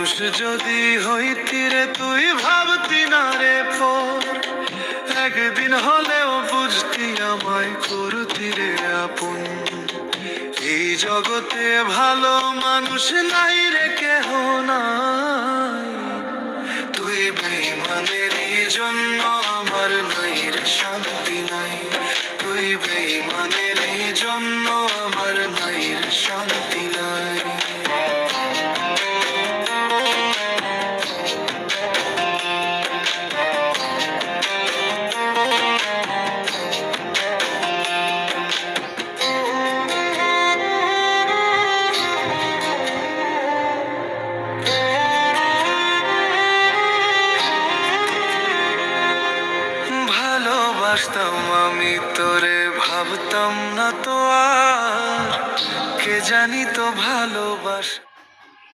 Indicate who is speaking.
Speaker 1: মানুষ যদি হইতি রে তুই ভাবতি না রে পর, একদিন হলেও বুঝতি আমায় করতি রে আপন। এই জগতে ভালো মানুষ নাই রে কেহ নাই, তুই বেঈমানের জন্য আমার নাই রে শান্তি নাই, তুই বেঈমানের জন্য আমার নাই রে শান্তি নাই। ভালোবাসতাম আমি তোরে, ভাবতাম না তো আর কে জানি তো ভালোবাসা।